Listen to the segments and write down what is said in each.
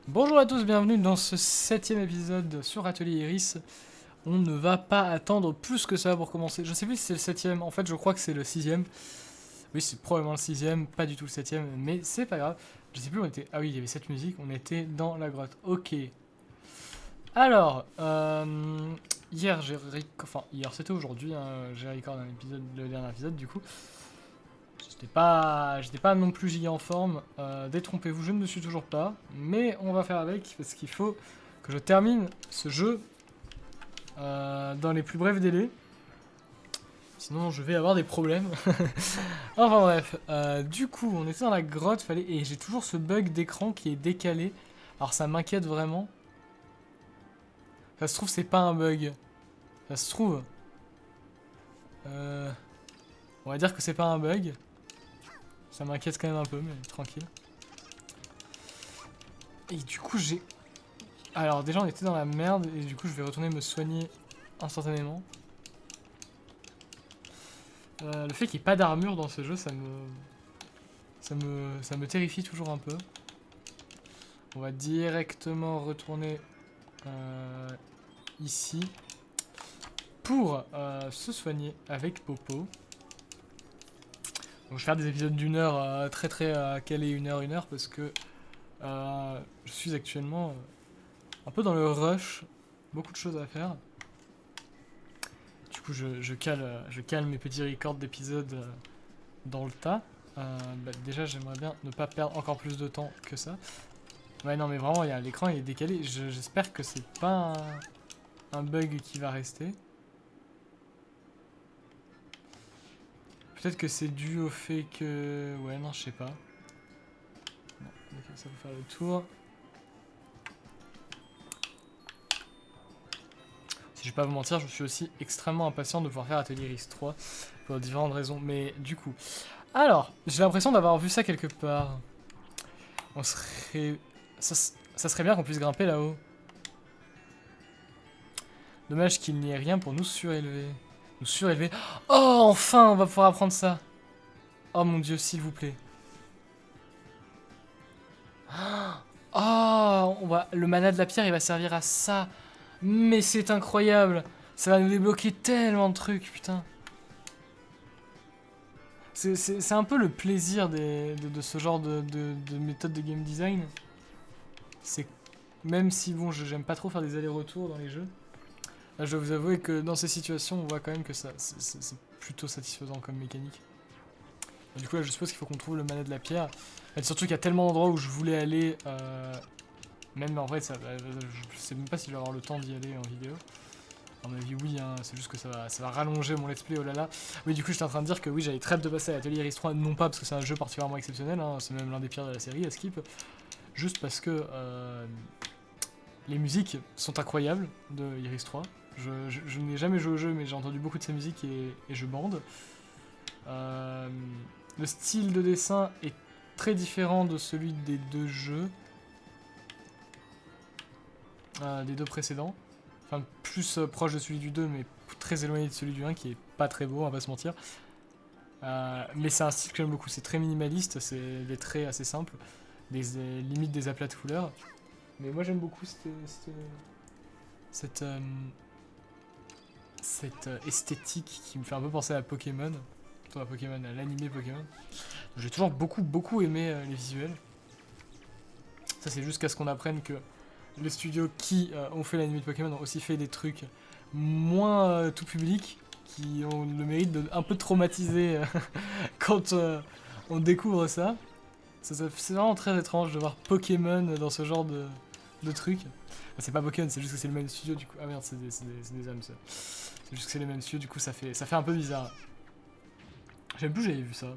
Bonjour à tous, bienvenue dans ce 7ème épisode sur Atelier Iris. On ne va pas attendre plus que ça pour commencer. Je sais plus si c'est le 7ème, en fait je crois que c'est le 6ème. Oui, c'est probablement le 6ème, pas du tout le 7ème, mais c'est pas grave. Je sais plus où on était. Ah oui, il y avait cette musique, on était dans la grotte. Ok. Alors, hier enfin hier c'était aujourd'hui, hein, j'ai recordé un épisode, le dernier épisode du coup. J'étais pas non plus giga en forme. Détrompez-vous, je ne me suis toujours pas. Mais on va faire avec parce qu'il faut que je termine ce jeu dans les plus brefs délais. Sinon, je vais avoir des problèmes. Enfin bref. Du coup, on était dans la grotte, et j'ai toujours ce bug d'écran qui est décalé. Alors ça m'inquiète vraiment. Ça se trouve, c'est pas un bug. Ça se trouve. Euh, On va dire que c'est pas un bug. Ça m'inquiète quand même un peu, mais tranquille. Et du coup, j'ai... Alors déjà, on était dans la merde, et du coup, je vais retourner me soigner instantanément. Le fait qu'il n'y ait pas d'armure dans ce jeu, ça me terrifie toujours un peu. On va directement retourner ici pour se soigner avec Popo. Donc je vais faire des épisodes d'une heure très calés, une heure, parce que je suis actuellement un peu dans le rush, beaucoup de choses à faire. Du coup, je cale mes petits records d'épisodes dans le tas. Déjà, j'aimerais bien ne pas perdre encore plus de temps que ça. Ouais, non, mais vraiment, l'écran il est décalé. J'espère que c'est pas un bug qui va rester. Peut-être que c'est dû au fait que... Ouais, non, je sais pas. Bon, ok, ça va faire le tour. Si je vais pas vous mentir, je suis aussi extrêmement impatient de pouvoir faire Atelier Iris 3 pour différentes raisons. Mais du coup... Alors, j'ai l'impression d'avoir vu ça quelque part. On serait... Ça serait bien qu'on puisse grimper là-haut. Dommage qu'il n'y ait rien pour nous surélever. Nous surélever. Oh, enfin, on va pouvoir apprendre ça. Oh mon dieu, s'il vous plaît. Oh, le mana de la pierre, il va servir à ça. Mais c'est incroyable. Ça va nous débloquer tellement de trucs, putain. C'est un peu le plaisir de ce genre de méthode de game design. C'est même si, bon, j'aime pas trop faire des allers-retours dans les jeux. Là, je dois vous avouer que dans ces situations, on voit quand même que c'est plutôt satisfaisant comme mécanique. Du coup, là, je suppose qu'il faut qu'on trouve le mana de la pierre. Et surtout qu'il y a tellement d'endroits où je voulais aller. Même en vrai, je sais même pas si je vais avoir le temps d'y aller en vidéo. À mon avis, oui, hein, c'est juste que ça va rallonger mon let's play, oh là là. Oui, du coup, j'étais en train de dire que oui, j'avais très hâte de passer à Atelier Iris 3, non pas parce que c'est un jeu particulièrement exceptionnel, hein, c'est même l'un des pires de la série, à skip. Juste parce que les musiques sont incroyables de Iris 3. Je n'ai jamais joué au jeu, mais j'ai entendu beaucoup de ces musiques et je bande. Le style de dessin est très différent de celui des deux jeux. Des deux précédents. Enfin, plus proche de celui du 2, mais très éloigné de celui du 1, qui est pas très beau, on va pas se mentir. Mais c'est un style que j'aime beaucoup, c'est très minimaliste, c'est des traits assez simples, limites des aplats de couleurs. Mais moi j'aime beaucoup cette esthétique qui me fait un peu penser à Pokémon. Plutôt à Pokémon, à l'animé Pokémon. J'ai toujours beaucoup aimé les visuels. Ça c'est jusqu'à ce qu'on apprenne que les studios qui ont fait l'anime de Pokémon ont aussi fait des trucs moins tout public, qui ont le mérite de un peu traumatiser quand on découvre ça. C'est vraiment très étrange de voir Pokémon dans ce genre de truc. Enfin, c'est pas Pokémon, c'est juste que c'est le même studio du coup. Ah merde, c'est des âmes ça. C'est juste que c'est les mêmes studios, du coup ça fait un peu bizarre. J'aime plus où j'avais vu ça.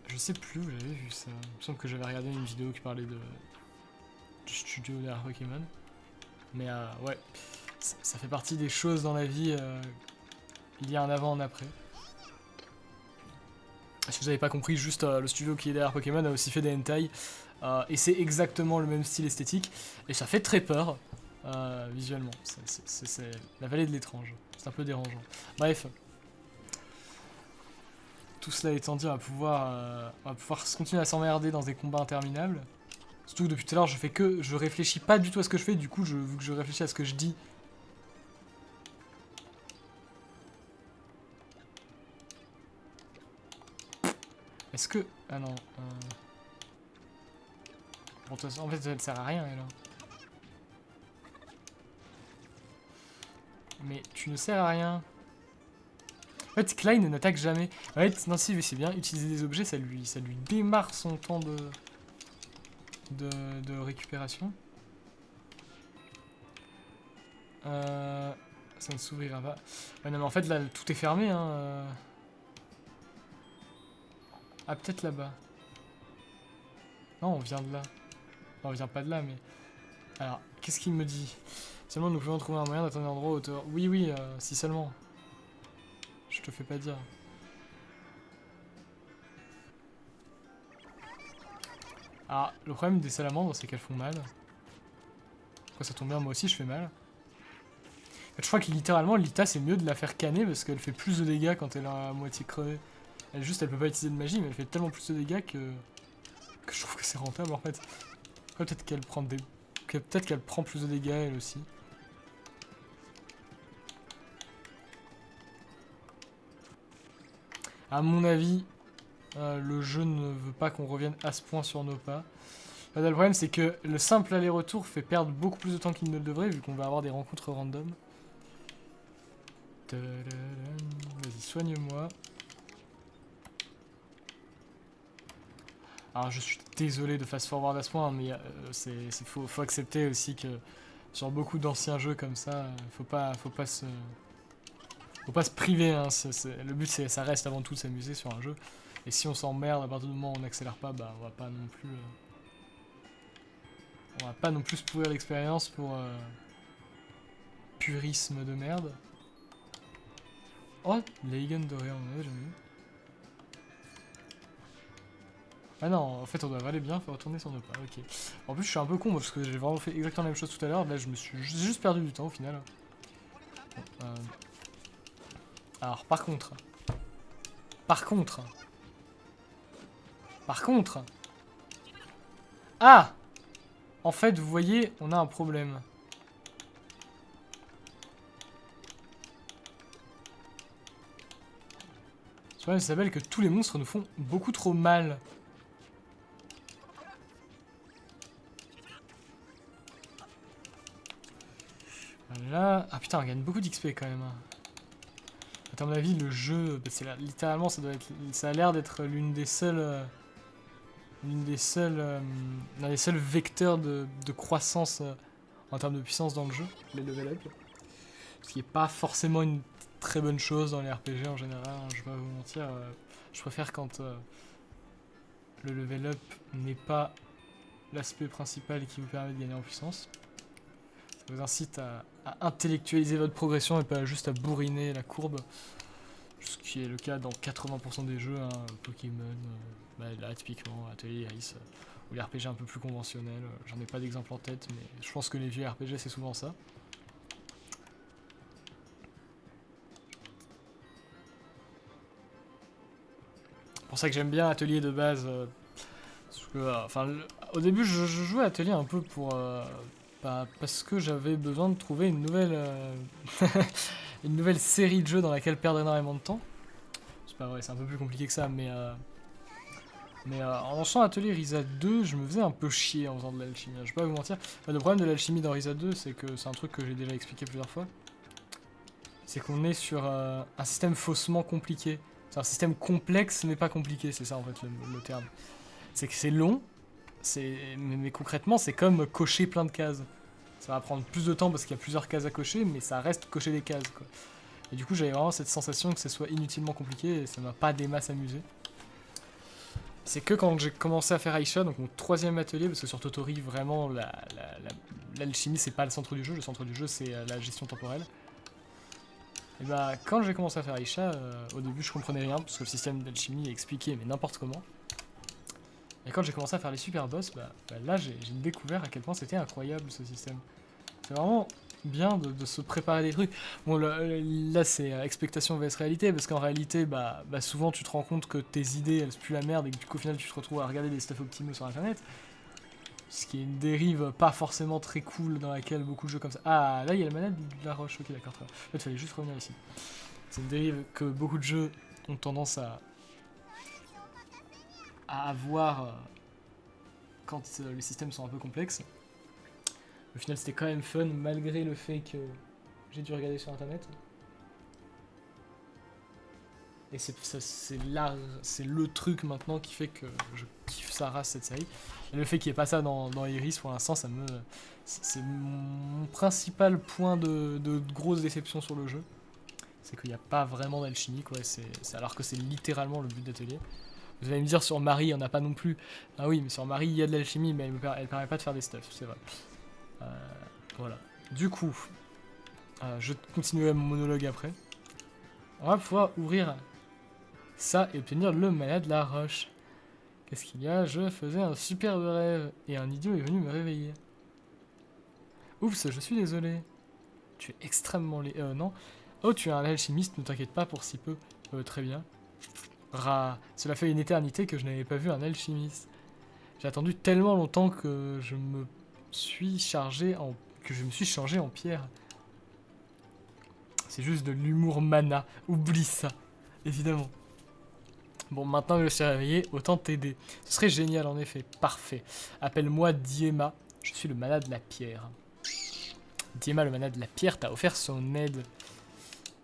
Je sais plus où j'avais vu ça. Il me semble que j'avais regardé une vidéo qui parlait du studio derrière Pokémon. Mais ouais, ça fait partie des choses dans la vie. Il y a un avant, un après. Si vous n'avez pas compris, juste le studio qui est derrière Pokémon a aussi fait des hentai. Et c'est exactement le même style esthétique. Et ça fait très peur, visuellement. C'est la vallée de l'étrange. C'est un peu dérangeant. Bref. Tout cela étant dit, on va pouvoir continuer à s'emmerder dans des combats interminables. Surtout que depuis tout à l'heure, je réfléchis pas du tout à ce que je fais, du coup, vu que je réfléchis à ce que je dis. Est-ce que... Ah non. Bon, en fait, elle sert à rien, elle. Mais tu ne sers à rien. En fait, Klein n'attaque jamais. En fait, non, si, c'est bien. Utiliser des objets, ça lui démarre son temps de récupération. Ça ne s'ouvrira pas. Ouais, non, mais en fait, là, tout est fermé, hein. Ah, peut-être là-bas. Non, on vient de là. Non, on vient pas de là, mais... Alors, qu'est-ce qu'il me dit? Seulement, nous pouvons trouver un moyen d'atteindre un endroit à hauteur. Oui, oui, si seulement. Je te fais pas dire. Ah, le problème des salamandres, c'est qu'elles font mal. Après, ça tombe bien, moi aussi, je fais mal. En fait, je crois que littéralement, Lita, c'est mieux de la faire canner parce qu'elle fait plus de dégâts quand elle est à moitié crevée. Elle peut pas utiliser de magie, mais elle fait tellement plus de dégâts que je trouve que c'est rentable en fait. Après, peut-être qu'elle prend peut-être qu'elle prend plus de dégâts elle aussi. À mon avis, le jeu ne veut pas qu'on revienne à ce point sur nos pas. Là, le problème, c'est que le simple aller-retour fait perdre beaucoup plus de temps qu'il ne le devrait, vu qu'on va avoir des rencontres random. Vas-y, soigne-moi. Alors, je suis désolé de fast-forward à ce point, mais faut accepter aussi que sur beaucoup d'anciens jeux comme ça, faut pas se priver. Hein, le but, ça reste avant tout de s'amuser sur un jeu. Et si on s'emmerde à partir du moment où on n'accélère pas, bah, on va pas non plus se pourrir l'expérience pour purisme de merde. Oh, Leigen doré, on en a jamais vu. Ah non, en fait on doit aller bien, faut retourner sur nos pas, ok. En plus je suis un peu con parce que j'ai vraiment fait exactement la même chose tout à l'heure, là j'ai juste perdu du temps au final. Bon, alors par contre... Ah! En fait vous voyez, on a un problème. Ce problème s'appelle que tous les monstres nous font beaucoup trop mal. Là... Ah putain, on gagne beaucoup d'XP quand même. À mon avis, le jeu, bah, littéralement, ça a l'air d'être l'un des seuls vecteurs de croissance en termes de puissance dans le jeu, les level up. Ce qui n'est pas forcément une très bonne chose dans les RPG en général, hein, je vais pas vous mentir. Je préfère quand le level up n'est pas l'aspect principal qui vous permet de gagner en puissance. Ça vous incite à intellectualiser votre progression et pas juste à bourriner la courbe. Ce qui est le cas dans 80% des jeux, hein, Pokémon, là typiquement, Atelier Iris, ou les RPG un peu plus conventionnels. J'en ai pas d'exemple en tête, mais je pense que les vieux RPG c'est souvent ça. C'est pour ça que j'aime bien Atelier de base. Parce que, au début je jouais à Atelier un peu pour... parce que j'avais besoin de trouver une nouvelle, une nouvelle série de jeux dans laquelle perdre énormément de temps. C'est pas vrai, c'est un peu plus compliqué que ça, mais en lançant Atelier Risa 2, je me faisais un peu chier en faisant de l'alchimie, je vais pas vous mentir. Le problème de l'alchimie dans Risa 2, c'est que c'est un truc que j'ai déjà expliqué plusieurs fois. C'est qu'on est sur un système faussement compliqué. C'est un système complexe mais pas compliqué, c'est ça en fait le terme. C'est que c'est long, mais concrètement c'est comme cocher plein de cases. Ça va prendre plus de temps parce qu'il y a plusieurs cases à cocher, mais ça reste cocher des cases, quoi. Et du coup j'avais vraiment cette sensation que ce soit inutilement compliqué et ça m'a pas des masses amusé. C'est que quand j'ai commencé à faire Aisha, donc mon 3e atelier, parce que sur Totori vraiment l'alchimie c'est pas le centre du jeu c'est la gestion temporelle. Et bah quand j'ai commencé à faire Aisha, au début je comprenais rien parce que le système d'alchimie est expliqué mais n'importe comment. Et quand j'ai commencé à faire les super boss, là j'ai découvert à quel point c'était incroyable ce système. C'est vraiment bien de se préparer des trucs. Bon là c'est expectation vs réalité, parce qu'en réalité souvent tu te rends compte que tes idées elles puent la merde et que du coup au final tu te retrouves à regarder des stuff optimaux sur internet. Ce qui est une dérive pas forcément très cool dans laquelle beaucoup de jeux comme ça... Ah, là il y a la manette de la roche, ok d'accord. En fait, il fallait juste revenir ici. C'est une dérive que beaucoup de jeux ont tendance à avoir quand les systèmes sont un peu complexes. Au final c'était quand même fun malgré le fait que j'ai dû regarder sur internet. Et c'est le truc maintenant qui fait que je kiffe sa race cette série. Et le fait qu'il n'y ait pas ça dans Iris pour l'instant, c'est mon principal point de grosse déception sur le jeu. C'est qu'il n'y a pas vraiment d'alchimie, quoi. Alors que c'est littéralement le but d'atelier. Vous allez me dire sur Marie, il n'y en a pas non plus. Ah oui, mais sur Marie, il y a de l'alchimie, mais elle permet pas de faire des stuffs, c'est vrai. Voilà. Du coup, je continuerai mon monologue après. On va pouvoir ouvrir ça et obtenir le malade de la roche. Qu'est-ce qu'il y a? Je faisais un superbe rêve et un idiot est venu me réveiller. Oups, je suis désolé. Tu es extrêmement non. Oh, tu es un alchimiste, ne t'inquiète pas pour si peu. Très bien. Cela fait une éternité que je n'avais pas vu un alchimiste. J'ai attendu tellement longtemps que je me suis changé en pierre. C'est juste de l'humour mana. Oublie ça. Évidemment. Bon, maintenant que je suis réveillé, autant t'aider. Ce serait génial, en effet. Parfait. Appelle-moi Diema. Je suis le mana de la pierre. Diema, le mana de la pierre, t'a offert son aide.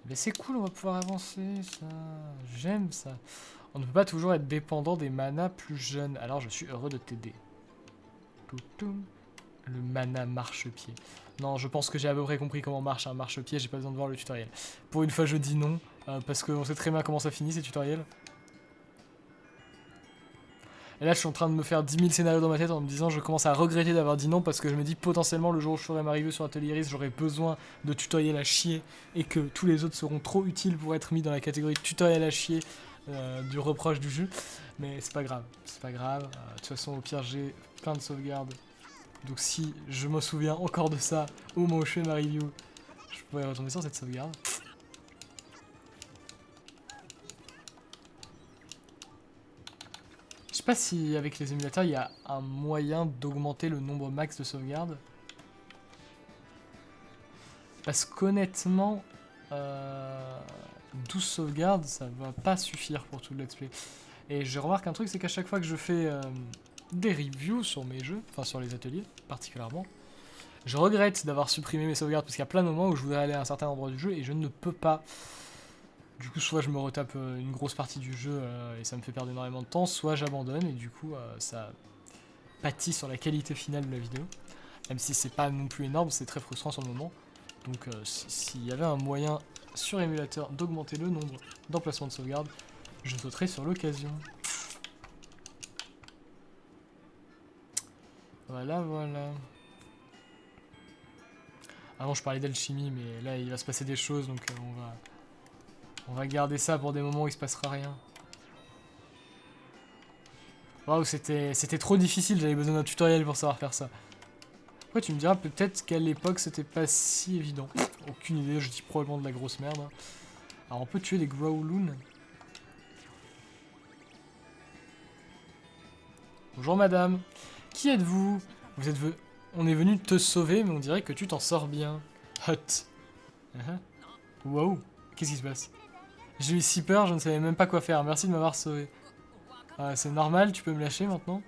Mais c'est cool, on va pouvoir avancer, ça. J'aime ça. On ne peut pas toujours être dépendant des manas plus jeunes. Alors je suis heureux de t'aider. Le mana marche-pied. Non, je pense que j'ai à peu près compris comment marche un marche-pied. J'ai pas besoin de voir le tutoriel. Pour une fois, je dis non. Parce qu'on sait très bien comment ça finit, ces tutoriels. Et là, je suis en train de me faire 10 000 scénarios dans ma tête en me disant je commence à regretter d'avoir dit non parce que je me dis potentiellement le jour où je ferai ma review sur Atelier Iris, j'aurai besoin de tutoriels à chier et que tous les autres seront trop utiles pour être mis dans la catégorie tutoriel à chier du reproche du jeu. Mais c'est pas grave, c'est pas grave. De toute façon, au pire, j'ai plein de sauvegardes. Donc si je me souviens encore de ça au moment où je fais ma review, je pourrais retourner sur cette sauvegarde. Je sais pas si avec les émulateurs il y a un moyen d'augmenter le nombre max de sauvegardes. Parce qu'honnêtement, 12 sauvegardes ça va pas suffire pour tout le let's play. Et je remarque un truc, c'est qu'à chaque fois que je fais des reviews sur mes jeux, enfin sur les ateliers particulièrement, je regrette d'avoir supprimé mes sauvegardes parce qu'il y a plein de moments où je voudrais aller à un certain endroit du jeu et je ne peux pas. Du coup, soit je me retape une grosse partie du jeu et ça me fait perdre énormément de temps, soit j'abandonne et du coup ça pâtit sur la qualité finale de la vidéo. Même si c'est pas non plus énorme, c'est très frustrant sur le moment. Donc s'il y avait un moyen sur émulateur d'augmenter le nombre d'emplacements de sauvegarde, je sauterais sur l'occasion. Voilà, voilà. Avant je parlais d'alchimie, mais là il va se passer des choses, donc on va garder ça pour des moments où il se passera rien. Waouh, c'était trop difficile, j'avais besoin d'un tutoriel pour savoir faire ça. Ouais, tu me diras peut-être qu'à l'époque c'était pas si évident. Aucune idée, je dis probablement de la grosse merde. Alors on peut tuer des Growloon. Bonjour madame. Qui êtes-vous? On est venu te sauver, mais on dirait que tu t'en sors bien. Hot. Wow. Qu'est-ce qui se passe? J'ai eu si peur, je ne savais même pas quoi faire. Merci de m'avoir sauvé. C'est normal, tu peux me lâcher maintenant?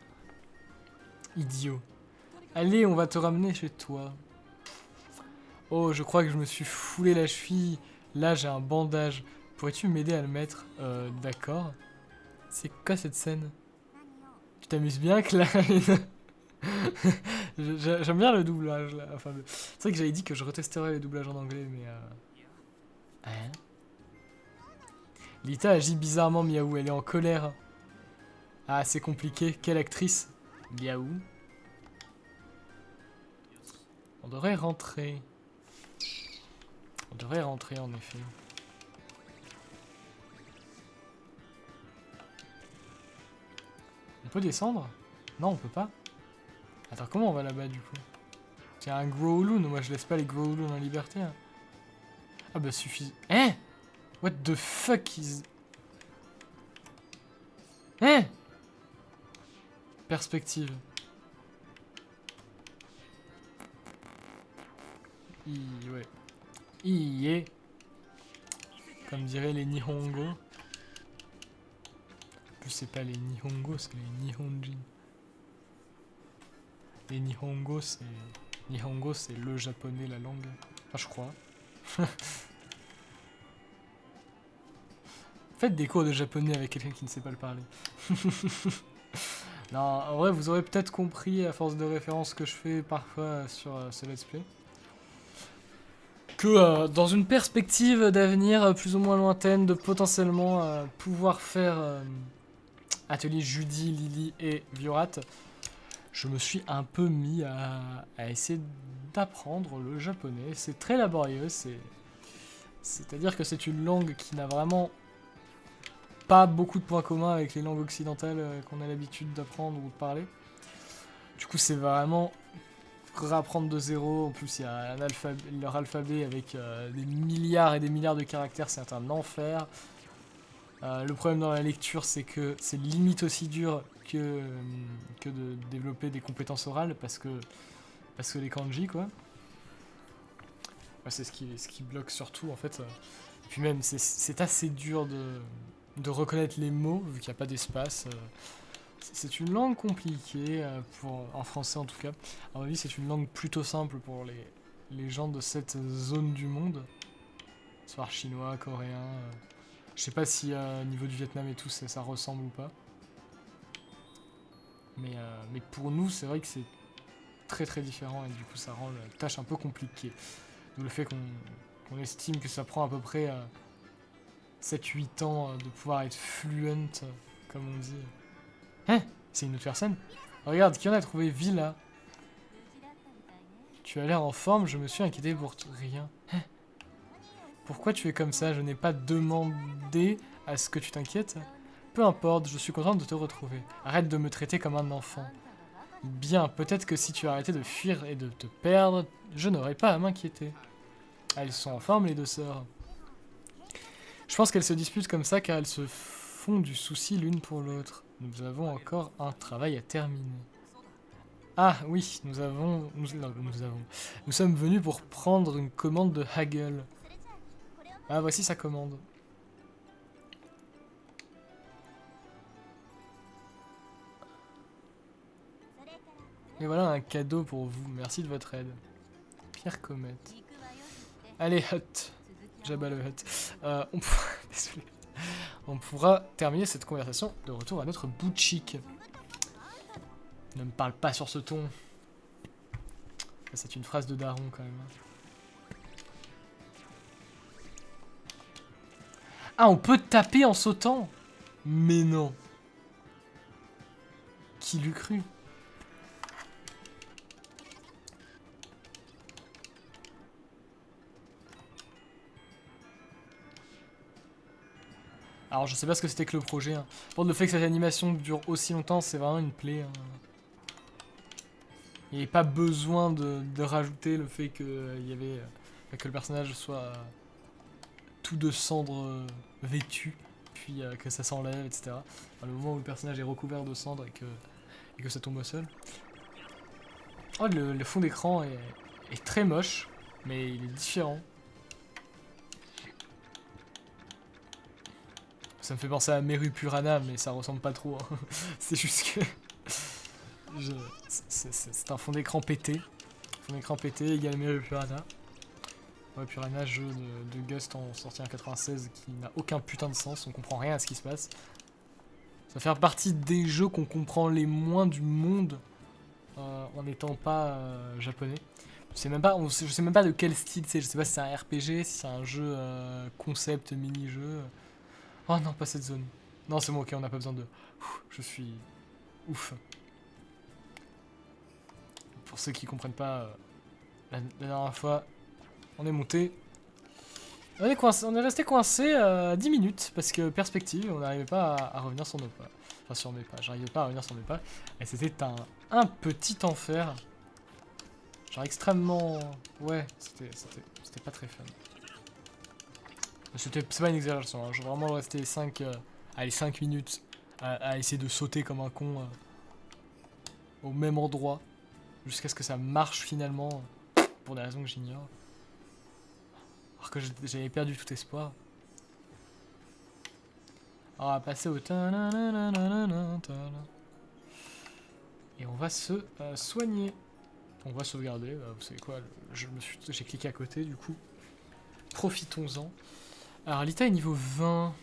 Idiot. Allez, on va te ramener chez toi. Oh, je crois que je me suis foulé la cheville. Là, j'ai un bandage. Pourrais-tu m'aider à le mettre? D'accord. C'est quoi cette scène? Tu t'amuses bien, Clyde? J'aime bien le doublage, là. Enfin, c'est vrai que j'avais dit que je retesterais les doublages en anglais, mais... Hein? Lita agit bizarrement, Miaou. Elle est en colère. Ah, c'est compliqué. Quelle actrice? Miaou. On devrait rentrer. On devrait rentrer, en effet. On peut descendre? Non, on peut pas. Attends, comment on va là-bas, du coup? Tiens, un Growloon. Moi, je laisse pas les Growloon en liberté. Hein. Ah bah, suffit... Hein? What the fuck is... Hein? Perspective. Ouais. Iie. Comme diraient les Nihongo. En plus, c'est pas les Nihongo, c'est les Nihonjin. Les Nihongo, c'est... Nihongo, c'est le japonais, la langue. Enfin, je crois. Faites des cours de japonais avec quelqu'un qui ne sait pas le parler. Non, en vrai, vous aurez peut-être compris, à force de références que je fais parfois sur ce let's play, que dans une perspective d'avenir plus ou moins lointaine, de potentiellement pouvoir faire atelier Judy, Lily et Viorat, je me suis un peu mis à essayer d'apprendre le japonais. C'est très laborieux, c'est-à-dire que c'est une langue qui n'a vraiment pas beaucoup de points communs avec les langues occidentales qu'on a l'habitude d'apprendre ou de parler. Du coup, c'est vraiment réapprendre de zéro. En plus, il y a leur alphabet avec des milliards et des milliards de caractères, c'est un enfer. Le problème dans la lecture, c'est que c'est limite aussi dur que de développer des compétences orales, parce que les kanji, quoi. Ouais, c'est ce qui bloque surtout, en fait. Et puis même, c'est assez dur de reconnaître les mots, vu qu'il n'y a pas d'espace. C'est une langue compliquée, en français en tout cas. À mon avis, c'est une langue plutôt simple pour les gens de cette zone du monde. Soit chinois, coréen. Je sais pas si au niveau du Vietnam et tout, ça ressemble ou pas. Mais pour nous, c'est vrai que c'est très très différent et du coup, ça rend la tâche un peu compliquée. D'où le fait qu'on estime que ça prend à peu près 7-8 ans de pouvoir être fluent, comme on dit. Hein? C'est une autre personne? Regarde, qui en a trouvé Villa? Tu as l'air en forme, je me suis inquiété pour rien. Hein? Pourquoi tu es comme ça? Je n'ai pas demandé à ce que tu t'inquiètes. Peu importe, je suis contente de te retrouver. Arrête de me traiter comme un enfant. Bien, peut-être que si tu arrêtais de fuir et de te perdre, je n'aurais pas à m'inquiéter. Elles sont en forme, les deux sœurs. Je pense qu'elles se disputent comme ça car elles se font du souci l'une pour l'autre. Nous avons encore un travail à terminer. Ah oui, nous sommes venus pour prendre une commande de Hagel. Ah, voici sa commande. Et voilà un cadeau pour vous. Merci de votre aide. Pierre Comète. Allez, Hut. Jabba le Hut. Désolé. On pourra terminer cette conversation de retour à notre bout de chic. Ne me parle pas sur ce ton. C'est une phrase de daron quand même. Ah, on peut taper en sautant? Mais non. Qui l'eût cru? Alors je sais pas ce que c'était que le projet. Hein. Pour le fait que cette animation dure aussi longtemps, c'est vraiment une plaie. Hein. Il n'y avait pas besoin de rajouter le fait que, que le personnage soit tout de cendres vêtu, puis que ça s'enlève, etc. Enfin, le moment où le personnage est recouvert de cendres et que ça tombe au sol. Oh, le fond d'écran est très moche, mais il est différent. Ça me fait penser à Meru Purana, mais ça ressemble pas trop. Hein. C'est juste que... C'est un fond d'écran pété. Fond d'écran pété égale Meru Purana. Ouais, Purana, jeu de Gust sorti en 96 qui n'a aucun putain de sens, on comprend rien à ce qui se passe. Ça va faire partie des jeux qu'on comprend les moins du monde en n'étant pas japonais. Je sais même pas de quel style c'est, je sais pas si c'est un RPG, si c'est un jeu concept, mini-jeu. Oh non, pas cette zone. Non, c'est bon, ok, on n'a pas besoin de... Je suis... Ouf. Pour ceux qui comprennent pas, la dernière fois, on est monté. On est resté coincé 10 minutes, parce que perspective, on n'arrivait pas à revenir sur nos pas. Enfin, sur mes pas, j'arrivais pas à revenir sur mes pas. Et c'était un petit enfer. Genre extrêmement... Ouais, c'était pas très fun. C'est pas une exagération, hein. Je vais vraiment rester 5 minutes à essayer de sauter comme un con au même endroit jusqu'à ce que ça marche finalement pour des raisons que j'ignore. Alors que j'avais perdu tout espoir. On va passer au ta-na-na-na-na-na-na. Et on va se soigner. On va sauvegarder. Vous savez quoi, j'ai cliqué à côté du coup. Profitons-en. Alors Lita est niveau 20.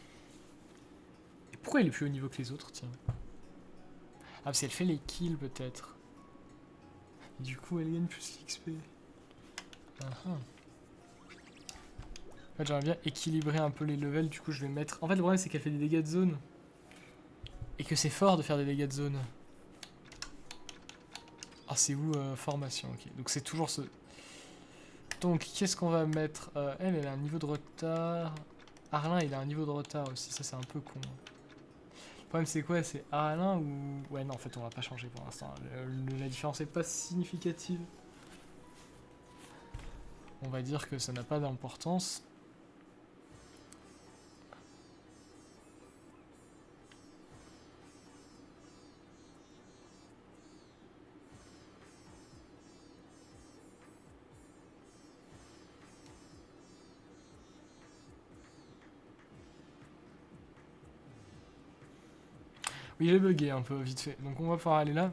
Et pourquoi elle est plus haut niveau que les autres, tiens? Ah, parce qu'elle fait les kills peut-être. Du coup elle gagne plus l'XP. En fait j'aimerais bien équilibrer un peu les levels, du coup je vais mettre... En fait le problème c'est qu'elle fait des dégâts de zone. Et que c'est fort de faire des dégâts de zone. Ah c'est où formation, ok. Donc c'est toujours ce... Donc qu'est-ce qu'on va mettre elle a un niveau de retard. Arlin il a un niveau de retard aussi, ça c'est un peu con. Le problème c'est quoi? C'est Arlin ou... Ouais non en fait on va pas changer pour l'instant. La différence est pas significative. On va dire que ça n'a pas d'importance. Oui, j'ai bugué un peu vite fait. Donc on va pouvoir aller là.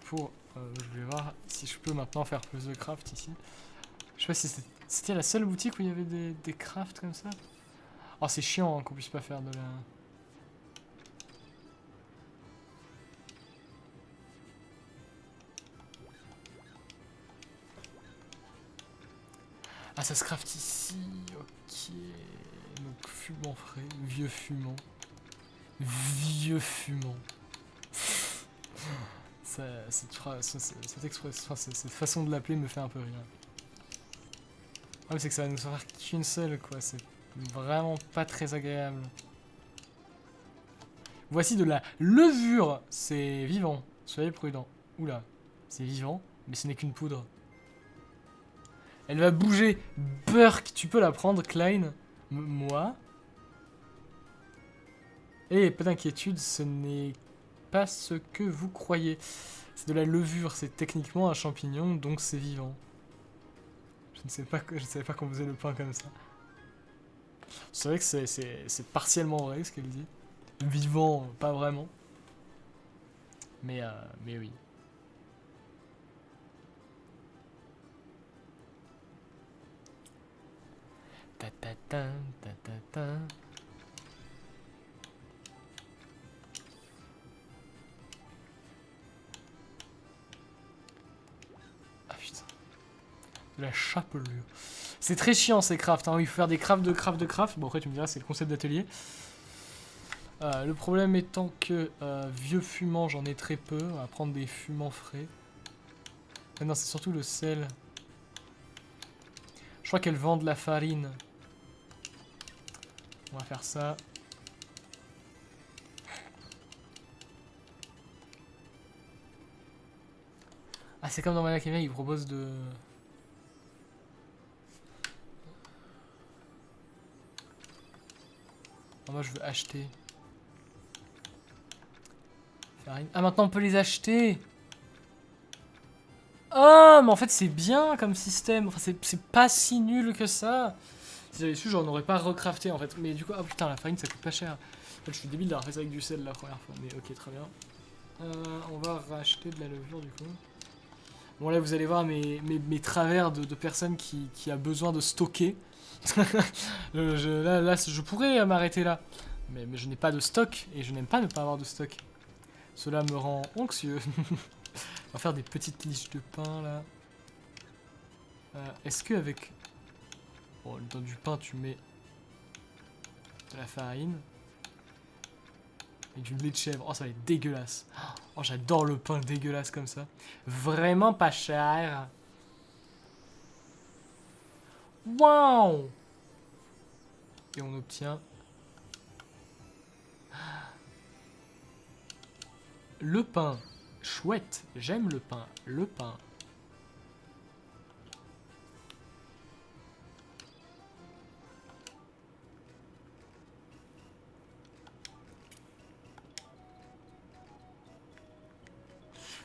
Pour... je vais voir si je peux maintenant faire plus de craft ici. Je sais pas si c'était la seule boutique où il y avait des crafts comme ça. Oh c'est chiant hein, qu'on puisse pas faire de la... Ah ça se craft ici, ok. Donc fumant frais, vieux fumant. Vieux fumant. Cette façon de l'appeler me fait un peu rire. Le problème c'est que ça va nous faire qu'une seule quoi, c'est vraiment pas très agréable. Voici de la levure, c'est vivant, soyez prudent. Oula, c'est vivant, mais ce n'est qu'une poudre. Elle va bouger, Burk, tu peux la prendre, Klein. Moi. Et pas d'inquiétude, ce n'est pas ce que vous croyez. C'est de la levure, c'est techniquement un champignon, donc c'est vivant. Je ne savais pas qu'on faisait le pain comme ça. C'est vrai que c'est partiellement vrai ce qu'elle dit. Vivant, pas vraiment. Mais oui. Ta ta ta ta ta ta. Ah putain. De la chapelure. C'est très chiant ces crafts, hein. Il faut faire des crafts de craft de craft. Bon après tu me diras c'est le concept d'atelier. Le problème étant que vieux fumant j'en ai très peu. On va prendre des fumants frais. Ah non c'est surtout le sel. Je crois qu'elles vendent la farine. On va faire ça. Ah c'est comme dans Manakemia, ils proposent de... Oh, moi je veux acheter. Farine. Ah maintenant on peut les acheter. Oh mais en fait c'est bien comme système. Enfin c'est pas si nul que ça. Si j'avais su j'en aurais pas recrafté en fait. Mais du coup, ah putain la farine ça coûte pas cher. En fait je suis débile d'avoir fait ça avec du sel la première fois. Mais ok très bien. On va racheter de la levure du coup. Bon là vous allez voir mes travers de personnes qui a besoin de stocker. Là je pourrais m'arrêter là. Mais je n'ai pas de stock et je n'aime pas ne pas avoir de stock. Cela me rend anxieux. On va faire des petites liches de pain là. Est-ce que avec... Bon, dans du pain tu mets de la farine. Et du lait de chèvre. Oh ça va être dégueulasse. Oh j'adore le pain dégueulasse comme ça. Vraiment pas cher. Waouh. Et on obtient... Le pain. Chouette. J'aime le pain. Le pain.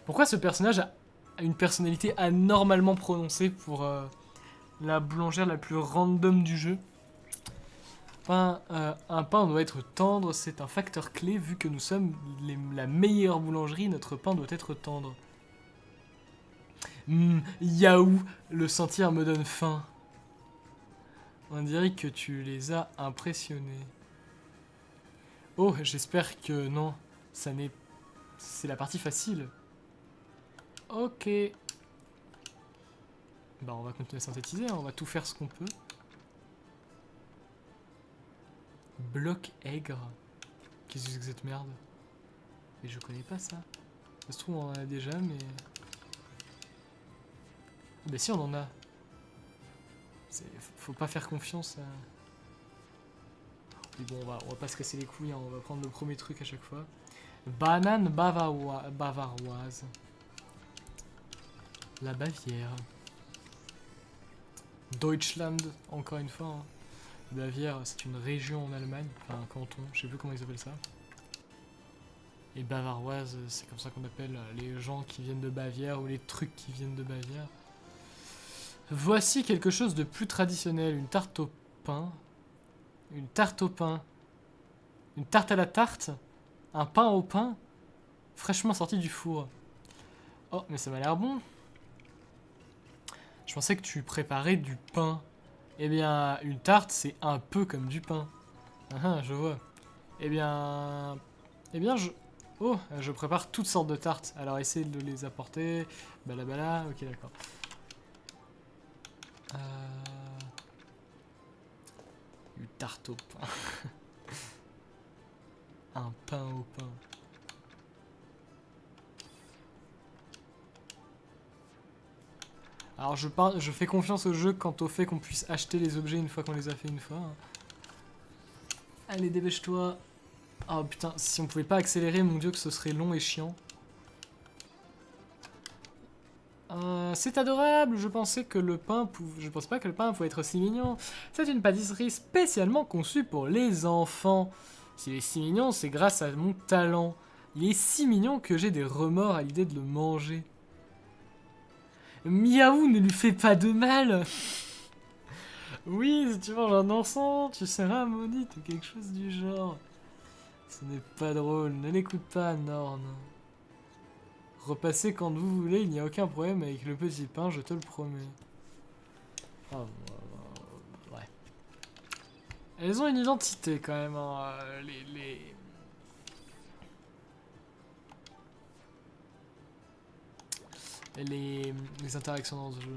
Pourquoi ce personnage une personnalité anormalement prononcée pour la boulangère la plus random du jeu. Un pain doit être tendre, c'est un facteur clé. Vu que nous sommes la meilleure boulangerie, notre pain doit être tendre. Yaou, le sentir me donne faim. On dirait que tu les as impressionnés. Oh, j'espère que non. Ça n'est... C'est la partie facile. Ok. Bah on va continuer à synthétiser, hein. On va tout faire ce qu'on peut. Bloc aigre. Qu'est-ce que c'est que cette merde? Mais je connais pas ça. Ça se trouve on en a déjà, mais... Bah si on en a. Faut pas faire confiance à... Mais bon, on va pas se casser les couilles, hein. On va prendre le premier truc à chaque fois. Banane bavaroise. La Bavière. Deutschland, encore une fois. Hein. Bavière, c'est une région en Allemagne, enfin un canton, je sais plus comment ils appellent ça. Et bavaroise, c'est comme ça qu'on appelle les gens qui viennent de Bavière ou les trucs qui viennent de Bavière. Voici quelque chose de plus traditionnel, une tarte au pain. Une tarte au pain. Une tarte à la tarte. Un pain au pain. Fraîchement sorti du four. Oh, mais ça m'a l'air bon. Je pensais que tu préparais du pain. Eh bien, une tarte, c'est un peu comme du pain. Ah, je vois. Eh bien, je... Oh, je prépare toutes sortes de tartes. Alors, essaye de les apporter. Balabala, ok, d'accord. Une tarte au pain. Un pain au pain. Alors je fais confiance au jeu quant au fait qu'on puisse acheter les objets une fois qu'on les a fait une fois. Allez, dépêche-toi. Oh putain, si on pouvait pas accélérer, mon dieu que ce serait long et chiant. C'est adorable, je pensais pas que le pain pouvait être si mignon. C'est une pâtisserie spécialement conçue pour les enfants. S'il est si mignon, c'est grâce à mon talent. Il est si mignon que j'ai des remords à l'idée de le manger. Miaou, ne lui fais pas de mal. Oui, si tu manges un enfant, tu seras maudite ou quelque chose du genre. Ce n'est pas drôle, ne l'écoute pas, Norn. Repassez quand vous voulez, il n'y a aucun problème avec le petit pain, je te le promets. Oh, ouais. Elles ont une identité quand même, hein, les interactions dans ce jeu.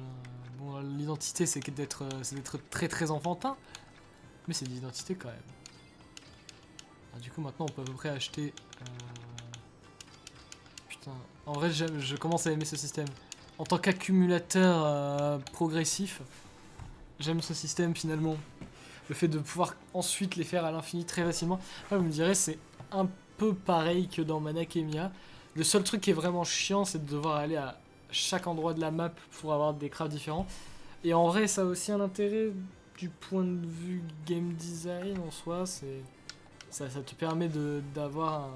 Bon, l'identité c'est d'être très très enfantin, mais c'est de l'identité quand même. Alors, du coup, maintenant on peut à peu près acheter. Putain, en vrai, je commence à aimer ce système. En tant qu'accumulateur progressif, j'aime ce système finalement. Le fait de pouvoir ensuite les faire à l'infini très facilement. Après, vous me direz, c'est un peu pareil que dans Mana Khemia. Le seul truc qui est vraiment chiant, c'est de devoir aller à chaque endroit de la map pour avoir des crafts différents. Et en vrai, ça a aussi un intérêt du point de vue game design en soi. Ça te permet d'avoir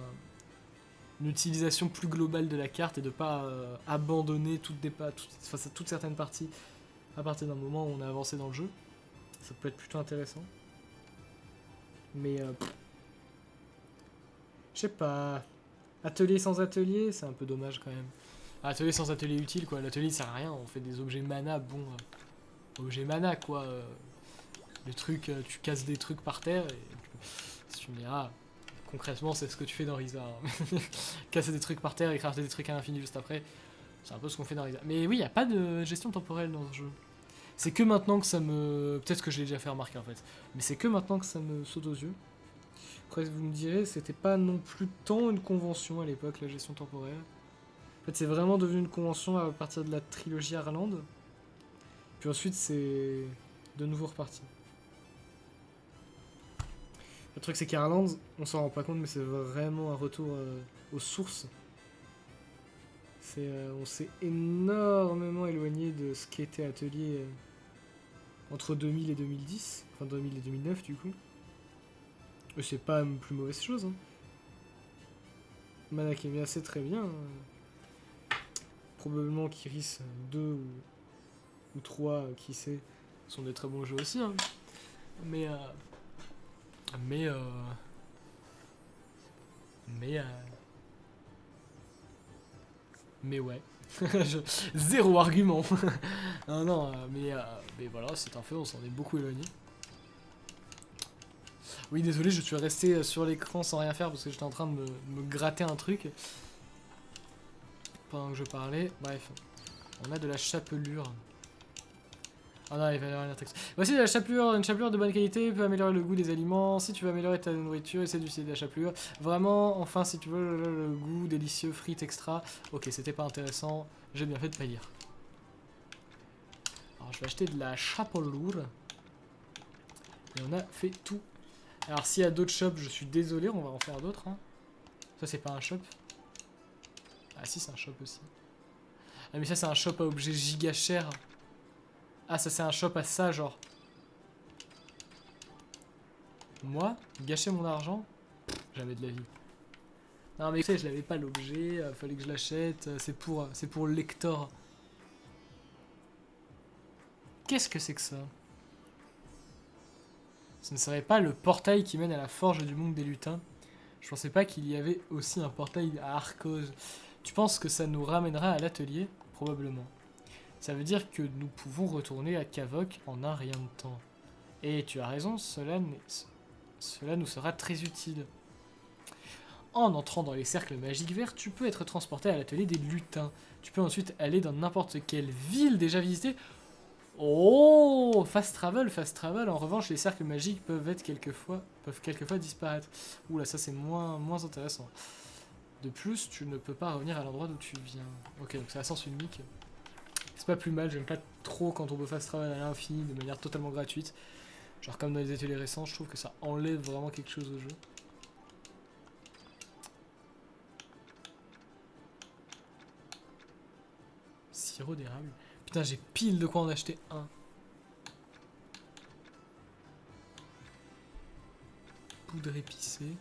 une utilisation plus globale de la carte et de pas abandonner toutes certaines parties à partir d'un moment où on a avancé dans le jeu. Ça peut être plutôt intéressant. Mais je sais pas. Atelier sans atelier, c'est un peu dommage quand même. Atelier sans atelier utile quoi. L'atelier sert à rien. On fait des objets mana. Bon, objets mana quoi. Le truc, tu casses des trucs par terre et si tu me diras. Concrètement, c'est ce que tu fais dans Risa. Hein. Casser des trucs par terre et crafter des trucs à l'infini juste après. C'est un peu ce qu'on fait dans Risa. Mais oui, il n'y a pas de gestion temporelle dans ce jeu. C'est que maintenant que ça me... Peut-être que je l'ai déjà fait remarquer en fait. Mais c'est que maintenant que ça me saute aux yeux. Après, vous me direz, c'était pas non plus tant une convention à l'époque, la gestion temporelle. En fait, c'est vraiment devenu une convention à partir de la trilogie Arland. Puis ensuite, c'est de nouveau reparti. Le truc, c'est qu'Arland, on s'en rend pas compte, mais c'est vraiment un retour aux sources. On s'est énormément éloigné de ce qu'était Atelier entre 2000 et 2010. Enfin, 2000 et 2009, du coup. Et c'est pas une plus mauvaise chose. Hein. Mana Khemia, c'est très bien. Probablement qu'Iris 2 ou 3, qui sait, sont des très bons jeux aussi. Hein. Mais, mais, euh, mais, mais ouais. Zéro argument. Non, non, mais voilà, c'est un fait, on s'en est beaucoup éloigné. Oui, désolé, je suis resté sur l'écran sans rien faire parce que j'étais en train de me gratter un truc pendant que je parlais. Bref, on a de la chapelure. Ah non, il va y avoir un texte. Voici de la chapelure, une chapelure de bonne qualité peut améliorer le goût des aliments. Si tu veux améliorer ta nourriture, essaie d'utiliser de la chapelure. Vraiment, enfin, si tu veux le goût délicieux, frites extra. Ok, c'était pas intéressant, j'ai bien fait de pas lire. Alors, je vais acheter de la chapelure. Et on a fait tout. Alors, s'il y a d'autres shops, je suis désolé, on va en faire d'autres. Hein. Ça, c'est pas un shop. Ah, si, c'est un shop aussi. Ah, mais ça, c'est un shop à objet giga cher. Ah, ça, c'est un shop à ça, genre. Moi, gâcher mon argent? Jamais de la vie. Non, mais tu sais, je l'avais pas l'objet, fallait que je l'achète. C'est pour le lector. Qu'est-ce que c'est que ça? Ce ne serait pas le portail qui mène à la forge du monde des lutins. Je pensais pas qu'il y avait aussi un portail à Arcose. Tu penses que ça nous ramènera à l'atelier? Probablement. Ça veut dire que nous pouvons retourner à Kavok en un rien de temps. Et tu as raison, cela nous sera très utile. En entrant dans les cercles magiques verts, tu peux être transporté à l'atelier des lutins. Tu peux ensuite aller dans n'importe quelle ville déjà visitée. Oh, fast travel, fast travel. En revanche, les cercles magiques peuvent quelquefois disparaître. Oula, ça c'est moins intéressant. De plus, tu ne peux pas revenir à l'endroit d'où tu viens. Ok, donc c'est à sens unique. C'est pas plus mal, j'aime pas trop quand on peut fast travel à l'infini de manière totalement gratuite. Genre comme dans les ateliers récents, je trouve que ça enlève vraiment quelque chose au jeu. Sirop d'érable. Putain, j'ai pile de quoi en acheter un. Poudre épicée.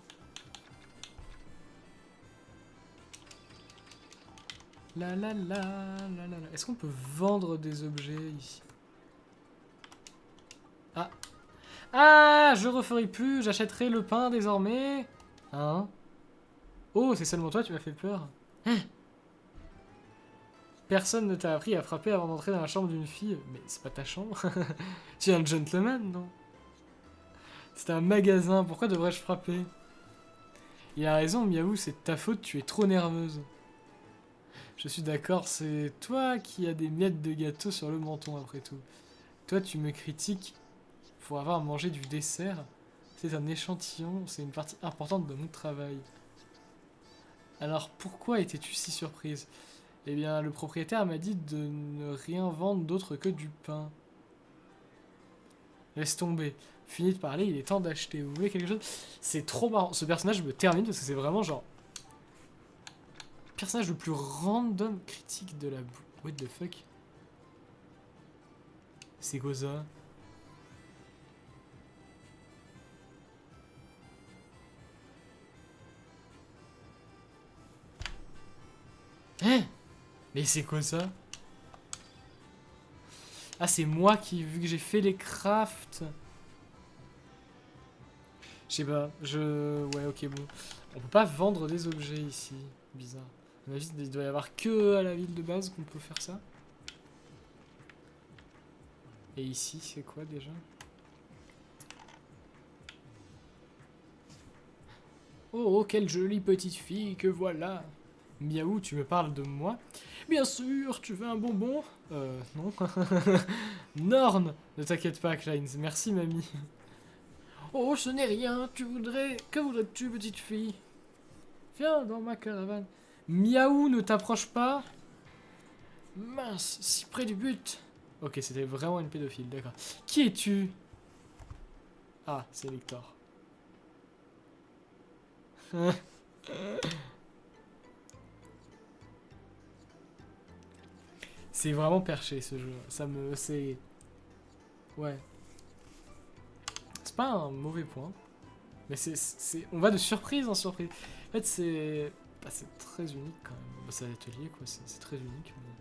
La la la la la la. Est-ce qu'on peut vendre des objets ici? Ah. Ah, je referai plus, j'achèterai le pain désormais. Hein? Oh, c'est seulement toi, tu m'as fait peur. Hein? Personne ne t'a appris à frapper avant d'entrer dans la chambre d'une fille. Mais c'est pas ta chambre. Tu es un gentleman, non? C'est un magasin, pourquoi devrais-je frapper? Il a raison, Miaou, c'est de ta faute, tu es trop nerveuse. Je suis d'accord, c'est toi qui as des miettes de gâteau sur le menton, après tout. Toi, tu me critiques pour avoir mangé du dessert. C'est un échantillon, c'est une partie importante de mon travail. Alors, pourquoi étais-tu si surprise? Eh bien, le propriétaire m'a dit de ne rien vendre d'autre que du pain. Laisse tomber. Fini de parler, il est temps d'acheter. Vous voulez quelque chose? C'est trop marrant. Ce personnage me termine parce que c'est vraiment genre... personnage le plus random critique de la boue. What the fuck? C'est quoi ça? Hein? Mais c'est quoi ça? Ah, c'est moi qui, vu que j'ai fait les crafts. Je sais pas, ouais, ok, bon. On peut pas vendre des objets ici. Bizarre. À mon avis, il doit y avoir que à la ville de base qu'on peut faire ça. Et ici, c'est quoi déjà? Oh, quelle jolie petite fille que voilà. Miaou, tu me parles de moi? Bien sûr, tu veux un bonbon? Non. Norn! Ne t'inquiète pas, Kleins. Merci, mamie. Oh, ce n'est rien. Que voudrais-tu, petite fille? Viens dans ma caravane. Miaou, ne t'approche pas. Mince, si près du but. Ok, c'était vraiment une pédophile, d'accord. Qui es-tu? Ah, c'est Victor. C'est vraiment perché ce jeu. C'est. Ouais. C'est pas un mauvais point. Mais on va de surprise en surprise. En fait, c'est. Bah, c'est très unique quand même. Bah, c'est un atelier quoi, c'est très unique. Mais...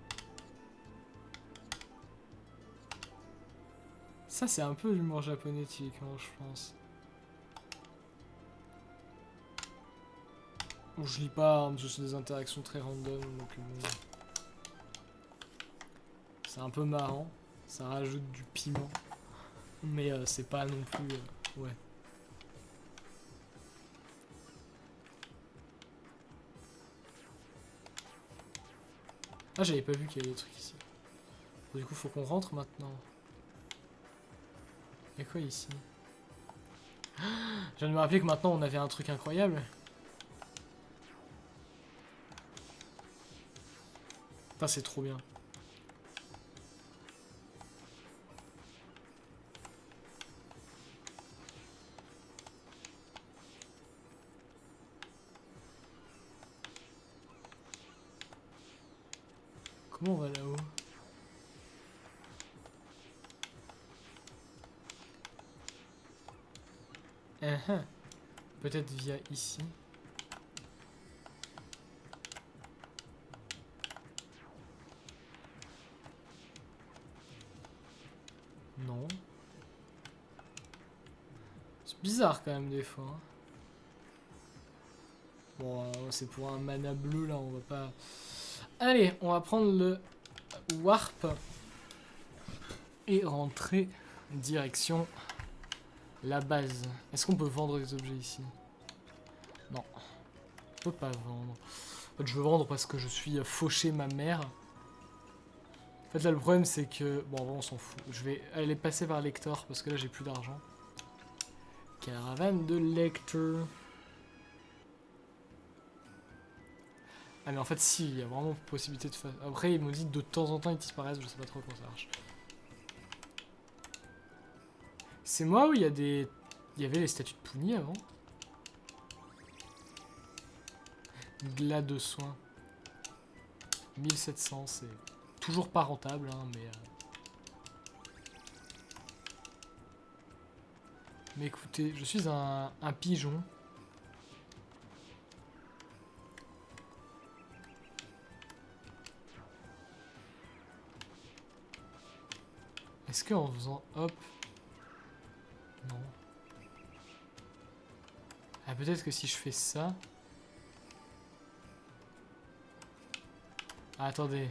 Ça, c'est un peu l'humour japonais typiquement, je pense. Bon, je lis pas, hein, parce que c'est des interactions très random, donc bon. C'est un peu marrant, ça rajoute du piment. Mais c'est pas non plus... ouais. Ah, j'avais pas vu qu'il y avait des trucs ici. Bon, du coup, faut qu'on rentre maintenant. Y'a quoi ici? Je viens de me rappeler que maintenant on avait un truc incroyable. Putain, c'est trop bien. Comment on va là-haut? Peut-être via ici. Non. C'est bizarre quand même des fois. Hein. Bon, c'est pour un mana bleu là, on va pas... Allez, on va prendre le warp et rentrer direction la base. Est-ce qu'on peut vendre des objets ici? Non, on peut pas vendre. En fait, je veux vendre parce que je suis fauché ma mère. En fait, là, le problème, c'est que... Bon, on s'en fout. Je vais aller passer par Lector parce que là, j'ai plus d'argent. Caravane de Lector. Ah, mais en fait, si, il y a vraiment possibilité de faire... Après, ils m'ont dit de temps en temps, ils disparaissent. Je sais pas trop comment ça marche. C'est moi où il y a des... Il y avait les statues de Pouni avant. Glas de soins. 1700, c'est toujours pas rentable, hein, mais... Mais écoutez, je suis un pigeon. Est-ce qu'en faisant hop... Non. Ah, peut-être que si je fais ça... Ah, attendez.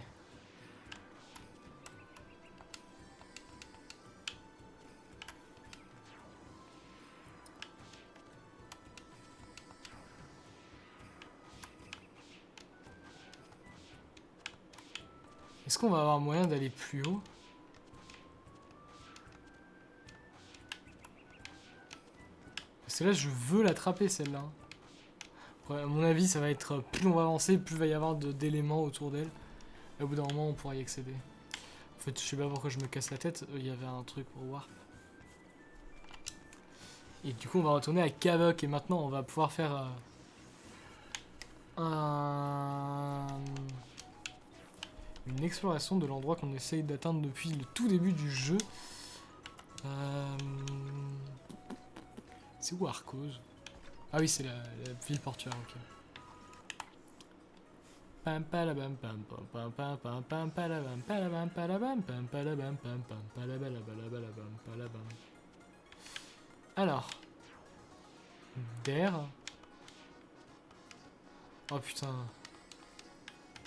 Est-ce qu'on va avoir moyen d'aller plus haut? Parce que là, je veux l'attraper, celle-là. À mon avis, ça va être... Plus on va avancer, plus il va y avoir d'éléments autour d'elle. Et au bout d'un moment, on pourra y accéder. En fait, je sais pas pourquoi je me casse la tête. Il y avait un truc pour warp. Et du coup, on va retourner à Kavok. Et maintenant, on va pouvoir faire... une exploration de l'endroit qu'on essaye d'atteindre depuis le tout début du jeu. C'est où Arcos? Ah oui, c'est la ville portuaire, ok. Alors. D'air. Oh putain.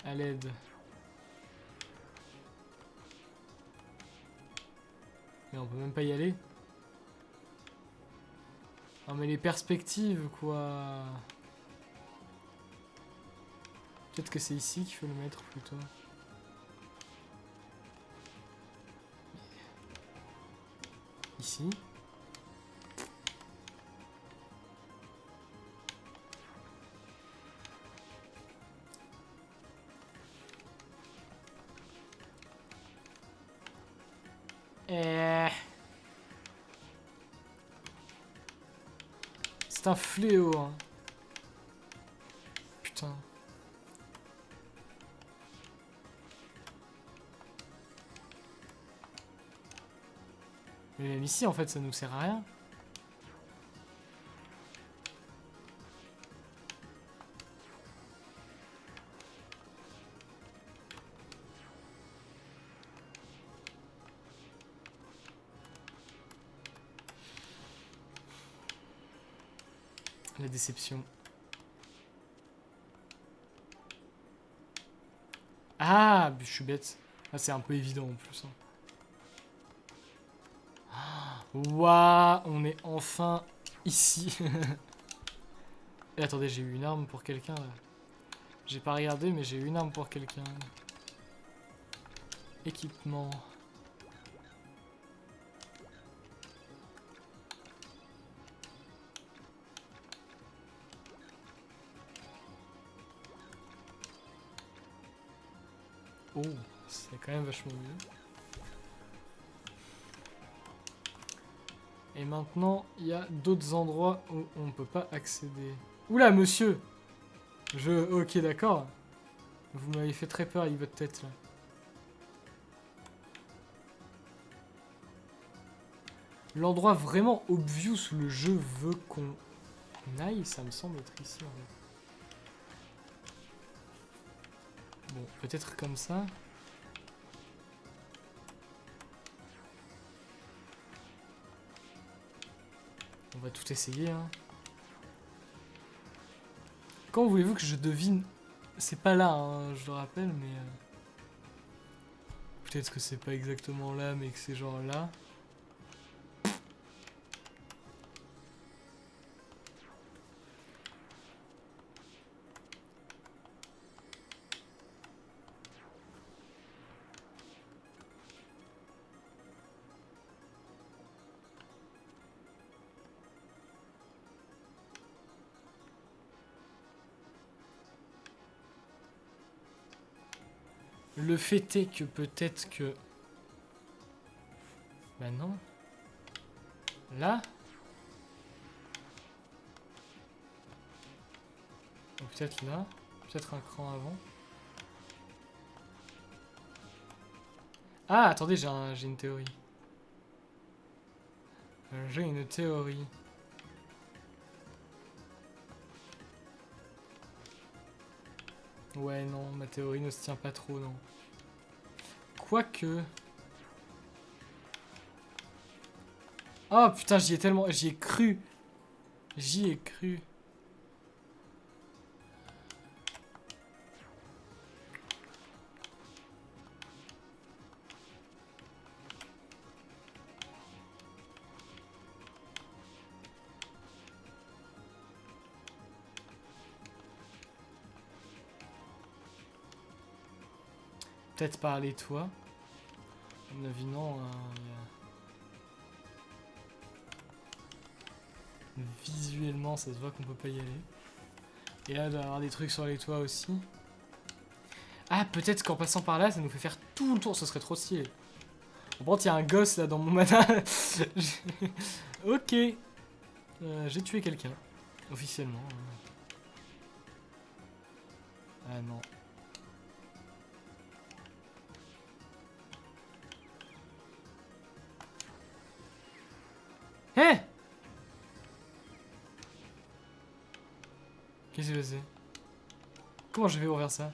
À l'aide. Mais on peut même pas y aller. Non mais les perspectives quoi. Peut-être que c'est ici qu'il faut le mettre plutôt. Ici. C'est un fléau, hein. Putain. Mais même ici, en fait, ça nous sert à rien. La déception. Ah, je suis bête. Ah, c'est un peu évident en plus. Hein. Waouh, on est enfin ici. Et attendez, j'ai eu une arme pour quelqu'un là. J'ai pas regardé, mais j'ai eu une arme pour quelqu'un. Équipement. Oh, c'est quand même vachement mieux. Et maintenant, il y a d'autres endroits où on peut pas accéder. Oula, monsieur! Ok, d'accord. Vous m'avez fait très peur avec votre tête, là. L'endroit vraiment obvious où le jeu veut qu'on aille, ça me semble être ici, en fait. Bon, peut-être comme ça. On va tout essayer, hein. Quand voulez-vous que je devine? C'est pas là, hein, je le rappelle, mais... peut-être que c'est pas exactement là, mais que c'est genre là. Le fait est que peut-être que... Bah non. Là? Ou peut-être là? Peut-être un cran avant? Ah, attendez, j'ai une théorie. J'ai une théorie. Ouais, non, ma théorie ne se tient pas trop, non. Quoique... Oh putain, j'y ai tellement... J'y ai cru. J'y ai cru. Peut-être par les toits. À mon avis, non. Visuellement, ça se voit qu'on peut pas y aller. Et là, il doit y avoir des trucs sur les toits aussi. Ah, peut-être qu'en passant par là, ça nous fait faire tout le tour. Ce serait trop stylé. Bon, il y a un gosse là dans mon mana. Ok. J'ai tué quelqu'un. Officiellement. Ah non. Hé! Qu'est-ce qui s'est passé? Comment je vais ouvrir ça?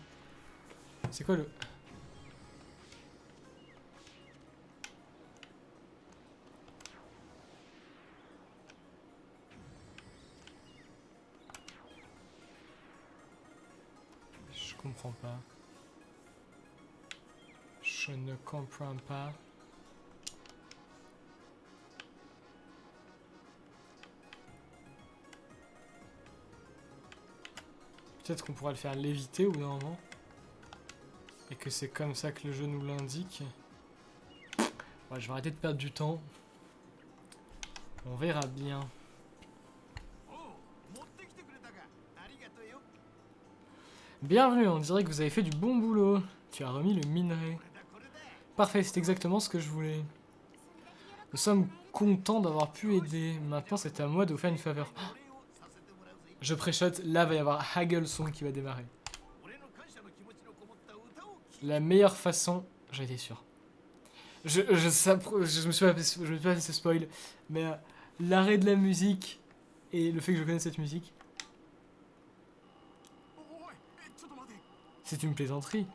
C'est quoi le... Je comprends pas. Je ne comprends pas. Peut-être qu'on pourra le faire léviter au bout d'un moment. Et que c'est comme ça que le jeu nous l'indique. Ouais, je vais arrêter de perdre du temps. On verra bien. Bienvenue, on dirait que vous avez fait du bon boulot. Tu as remis le minerai. Parfait, c'est exactement ce que je voulais. Nous sommes contents d'avoir pu aider. Maintenant, c'est à moi de vous faire une faveur. Oh, je préchote, là va y avoir Haggle Song qui va démarrer. La meilleure façon... J'en étais sûr. Je me suis pas fait ce spoil, mais l'arrêt de la musique et le fait que je connaisse cette musique, c'est une plaisanterie.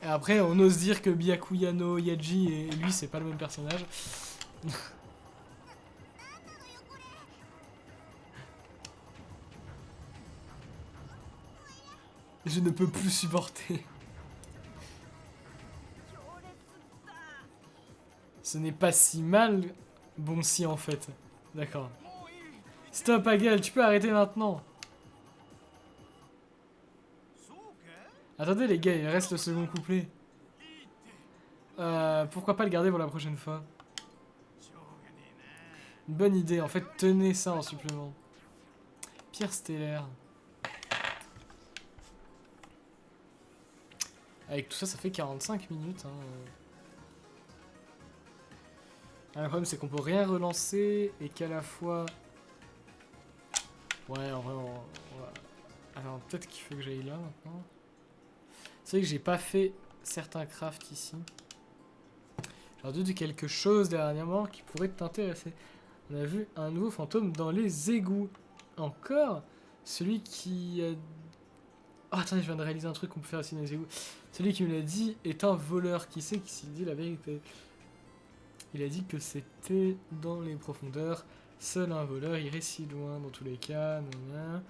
Et après, on ose dire que Byakuya no Yaji et lui, c'est pas le même personnage. Je ne peux plus supporter. Ce n'est pas si mal, bon si en fait. D'accord. Stop, Hagel, tu peux arrêter maintenant. Attendez les gars, il reste le second couplet. Pourquoi pas le garder pour la prochaine fois? Une bonne idée, en fait, tenez ça en supplément. Pierre stellaire. Avec tout ça, ça fait 45 minutes. Hein. Le problème, c'est qu'on peut rien relancer et qu'à la fois... Ouais, en vrai, alors peut-être qu'il faut que j'aille là maintenant. C'est vrai que j'ai pas fait certains crafts ici. J'ai entendu quelque chose dernièrement qui pourrait t'intéresser. On a vu un nouveau fantôme dans les égouts. Encore celui qui... Oh, attendez, je viens de réaliser un truc qu'on peut faire aussi dans les égouts. Celui qui me l'a dit est un voleur. Qui sait s'il dit la vérité? Il a dit que c'était dans les profondeurs. Seul un voleur irait si loin dans tous les cas. Nanana.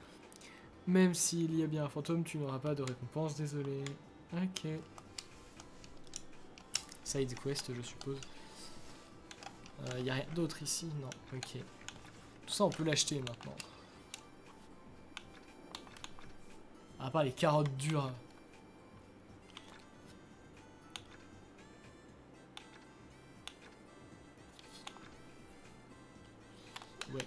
Même s'il y a bien un fantôme, tu n'auras pas de récompense, désolé. Ok. Side quest, je suppose. Y a rien d'autre ici? Non, ok. Tout ça, on peut l'acheter maintenant. À part les carottes dures. Ouais.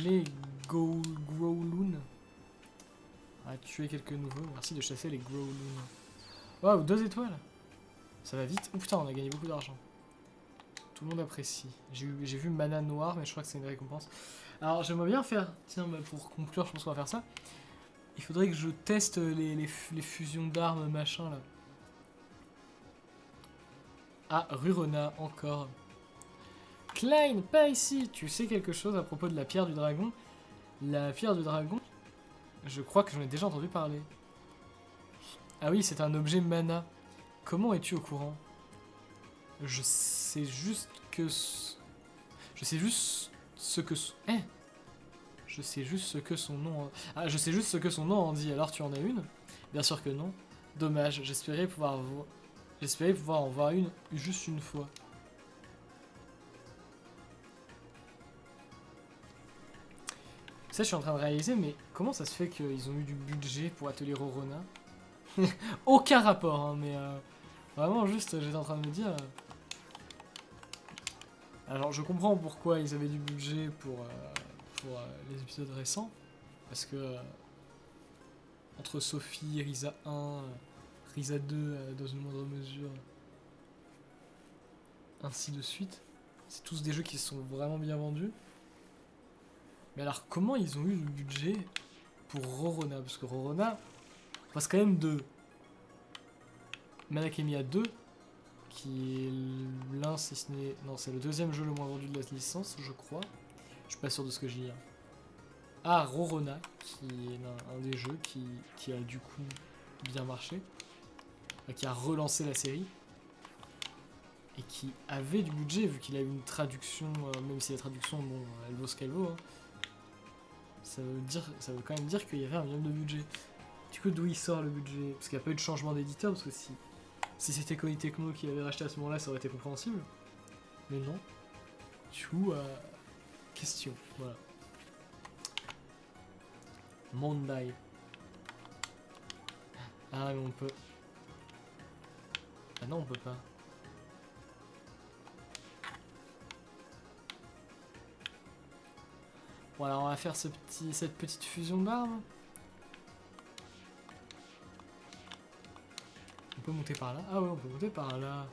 Les Growloon. On va tuer quelques nouveaux. Merci de chasser les Growloon. Waouh, 2 étoiles. Ça va vite. Oh putain, on a gagné beaucoup d'argent. Tout le monde apprécie. J'ai vu mana noir, mais je crois que c'est une récompense. Alors, j'aimerais bien faire... Tiens, pour conclure, je pense qu'on va faire ça. Il faudrait que je teste les fusions d'armes, machin, là. Ah, Rurona, encore. Klein, pas ici. Tu sais quelque chose à propos de la pierre du dragon? La pierre du dragon, je crois que j'en ai déjà entendu parler. Ah oui, c'est un objet mana. Comment es-tu au courant? Je sais juste que... Je sais juste ce que... Eh, je sais juste ce que son nom... Ah, je sais juste ce que son nom en dit. Alors tu en as une? Bien sûr que non. Dommage, j'espérais pouvoir en voir une juste une fois. Ça, je suis en train de réaliser, mais comment ça se fait qu'ils ont eu du budget pour Atelier Rorona? Aucun rapport, hein, mais vraiment, juste, j'étais en train de me dire... Alors, je comprends pourquoi ils avaient du budget pour les épisodes récents, parce que entre Sophie, Risa 1, Risa 2, dans une moindre mesure, ainsi de suite, c'est tous des jeux qui sont vraiment bien vendus. Mais alors, comment ils ont eu le budget pour Rorona? Parce que Rorona passe quand même de Manakemia 2, qui est l'un, si ce n'est... Non, c'est le deuxième jeu le moins vendu de la licence, je crois. Je suis pas sûr de ce que je lis. Ah, Rorona, qui est un des jeux qui a du coup bien marché, qui a relancé la série, et qui avait du budget, vu qu'il a eu une traduction, même si la traduction, bon, elle vaut ce qu'elle vaut, hein. Ça veut quand même dire qu'il y avait un minimum de budget. Du coup, d'où il sort le budget? Parce qu'il n'y a pas eu de changement d'éditeur, parce que si c'était Koei Tecmo qui avait racheté à ce moment-là, ça aurait été compréhensible. Mais non. Du coup, question, voilà. Mondai. Ah, mais on peut... Ah non, on peut pas. Bon, alors on va faire cette petite fusion d'armes. On peut monter par là? Ah ouais, on peut monter par là.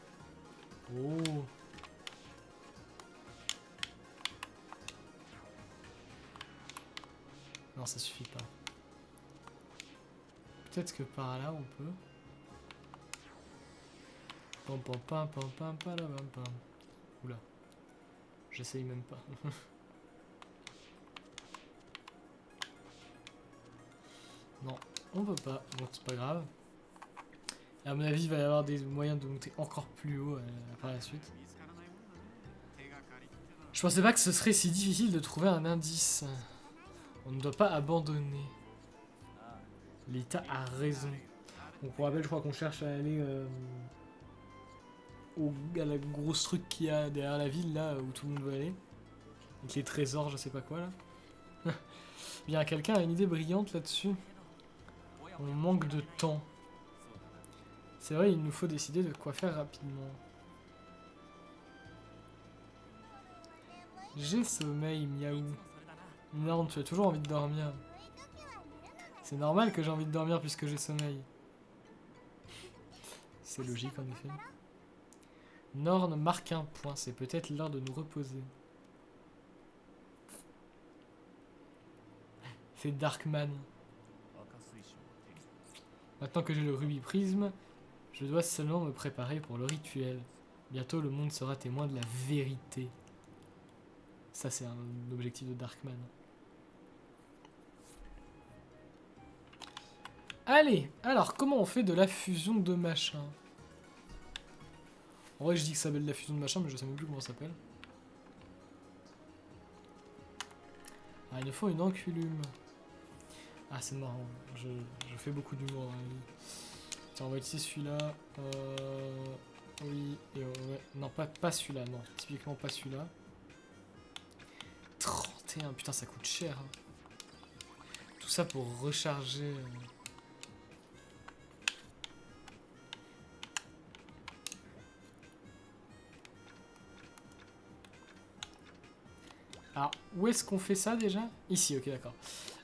Oh. Non, ça suffit pas. Peut-être que par là, on peut. Pam pam pam pam pam pam pam pam. Oula. J'essaye même pas. Non, on peut pas. Bon, c'est pas grave. À mon avis, il va y avoir des moyens de monter encore plus haut par la suite. Je pensais pas que ce serait si difficile de trouver un indice. On ne doit pas abandonner. L'État a raison. Donc pour rappel, je crois qu'on cherche à aller à la grosse truc qu'il y a derrière la ville, là, où tout le monde veut aller. Avec les trésors, je sais pas quoi, là. Bien, quelqu'un a une idée brillante là-dessus. On manque de temps. C'est vrai, il nous faut décider de quoi faire rapidement. J'ai sommeil, miaou. Non, tu as toujours envie de dormir. C'est normal que j'ai envie de dormir puisque j'ai sommeil. C'est logique en effet. Norn marque un point, c'est peut-être l'heure de nous reposer. C'est Darkman. Maintenant que j'ai le rubis prisme, je dois seulement me préparer pour le rituel. Bientôt le monde sera témoin de la vérité. Ça c'est un objectif de Darkman. Allez, alors comment on fait de la fusion de machin? En vrai je dis que ça s'appelle de la fusion de machin, mais je sais même plus comment ça s'appelle. Ah, il nous faut une enculume. Ah, c'est marrant. Je fais beaucoup d'humour. Hein. Tiens, on va utiliser celui-là. Oui, et ouais. Non, pas celui-là, non. Typiquement pas celui-là. 31, putain, ça coûte cher. Hein. Tout ça pour recharger. Alors, où est-ce qu'on fait ça déjà? Ici, ok, d'accord.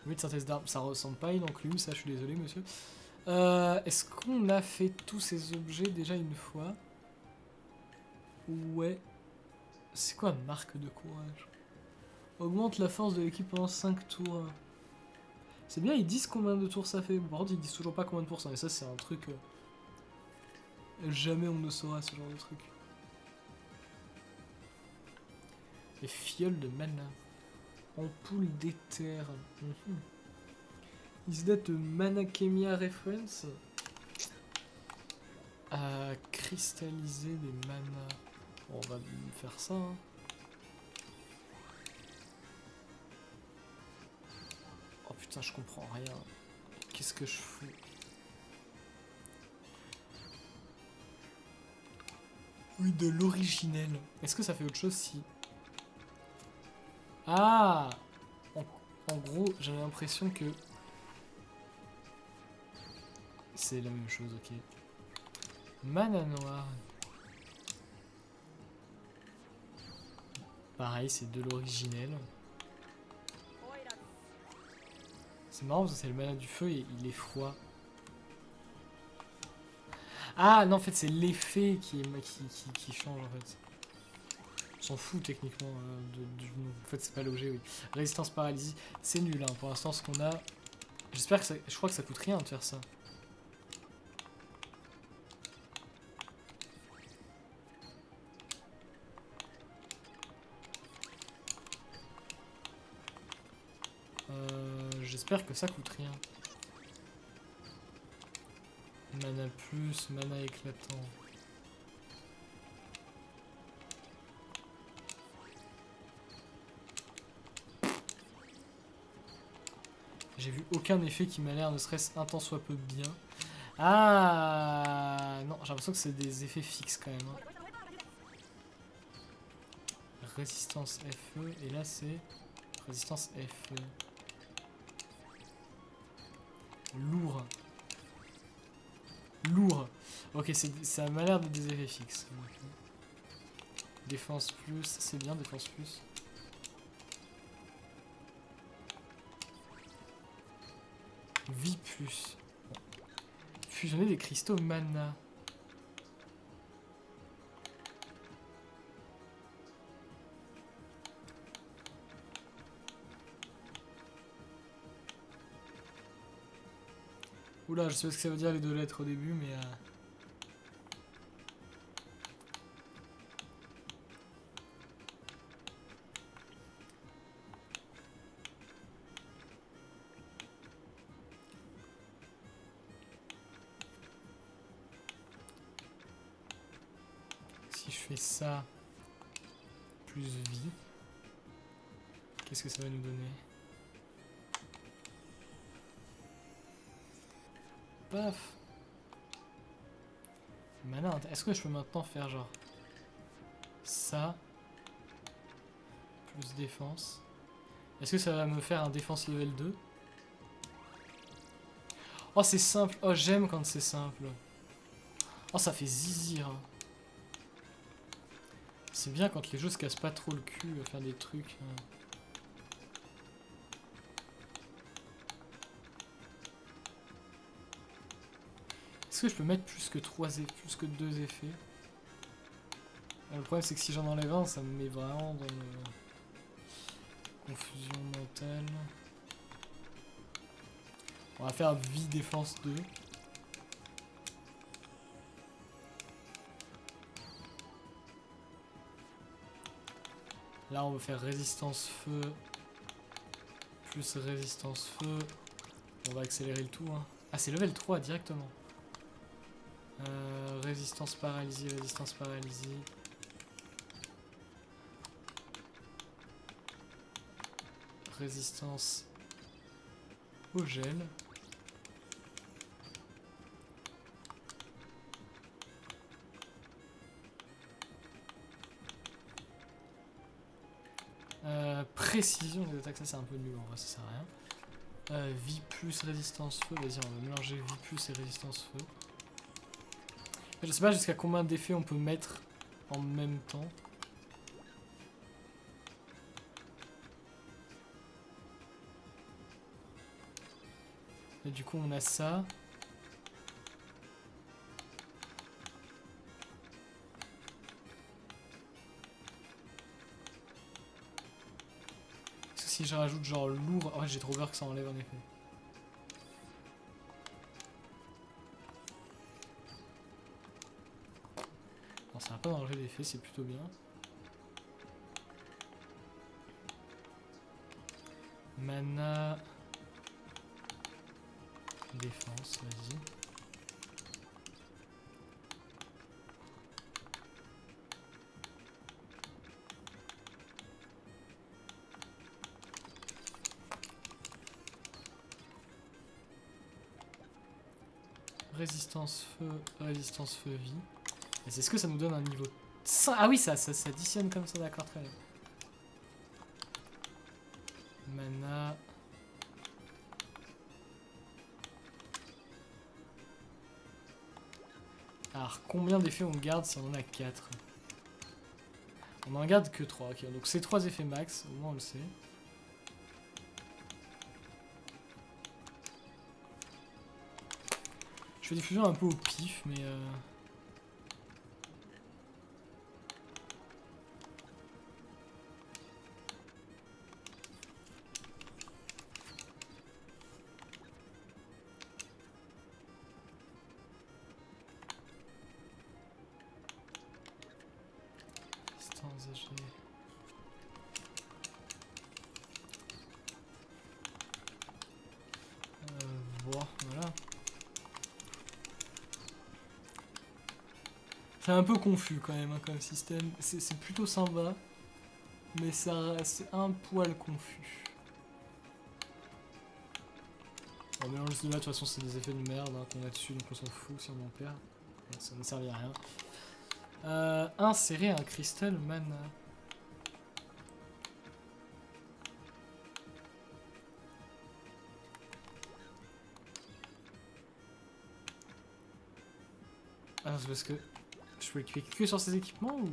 Oui, de synthèse d'armes, ça ressemble pas à une enclume, ça, je suis désolé, monsieur. Est-ce qu'on a fait tous ces objets déjà une fois? Ouais. C'est quoi marque de courage? Augmente la force de l'équipe pendant 5 tours. C'est bien, ils disent combien de tours ça fait. Par contre, ils disent toujours pas combien de pourcents. Et ça, c'est un truc... jamais on ne saura ce genre de truc. Les fioles de mana. Ampoule d'éther. Is that a mana chemia reference? À cristalliser des manas. Bon, on va faire ça. Hein. Oh putain, je comprends rien. Qu'est-ce que je fous? Oui, de l'originel. Est-ce que ça fait autre chose si... Ah! En gros, j'ai l'impression que... C'est la même chose, ok. Mana noire. Pareil, c'est de l'originel. C'est marrant parce que c'est le mana du feu et il est froid. Ah non, en fait, c'est l'effet qui change en fait. On s'en fout techniquement du nom. En fait, c'est pas l'objet, oui. Résistance paralysie, c'est nul hein, pour l'instant ce qu'on a. J'espère que ça. Je crois que ça coûte rien de faire ça. J'espère que ça coûte rien. Mana plus, mana éclatant. J'ai vu aucun effet qui m'a l'air ne serait-ce un tant soit peu bien. Ah non, j'ai l'impression que c'est des effets fixes quand même. Hein. Résistance FE, et là c'est résistance FE. Lourd. Lourd. Ok, ça m'a l'air de des effets fixes. Défense plus, c'est bien, défense plus. Vie plus. Bon. Fusionner des cristaux mana. Oula, je sais pas ce que ça veut dire les deux lettres au début, mais... je fais ça, plus vie, qu'est-ce que ça va nous donner? Paf. Malin, est-ce que je peux maintenant faire genre ça, plus défense? Est-ce que ça va me faire un défense level 2? Oh, c'est simple. Oh, j'aime quand c'est simple. Oh, ça fait zizir. C'est bien quand les jeux se cassent pas trop le cul à faire des trucs. Est-ce que je peux mettre plus que 2 effets? Le problème c'est que si j'en enlève un, ça me met vraiment dans une confusion mentale. On va faire vie défense 2. Là on va faire résistance feu plus résistance feu. On va accélérer le tout. Hein. Ah c'est level 3 directement. Résistance paralysie, résistance paralysie. Résistance au gel. Précision des attaques, ça c'est un peu nul en vrai, ça sert à rien. Vie plus résistance feu, vas-y on va mélanger vie plus et résistance feu. Je sais pas jusqu'à combien d'effets on peut mettre en même temps. Et du coup on a ça. Parce que si je rajoute genre lourd... Oh, j'ai trop peur que ça enlève en effet. Non, ça va pas enlever d'effet, c'est plutôt bien. Mana... Défense, vas-y. Résistance feu vie. Et c'est ce que ça nous donne un niveau 5. Ah oui, ça additionne comme ça, d'accord, très bien. Mana. Alors, combien d'effets on garde si on en a 4? On en garde que 3, ok. Donc c'est 3 effets max, au moins on le sait. Je fais des fusions un peu au pif, mais... voilà. C'est un peu confus quand même hein, comme système. C'est plutôt sympa, mais c'est un poil confus. On mélange de là, de toute façon c'est des effets de merde hein, qu'on a dessus, donc on s'en fout si on en perd. Ça ne servait à rien. Insérer un cristal mana. Ah c'est parce que je peux l'équiper que sur ces équipements ou...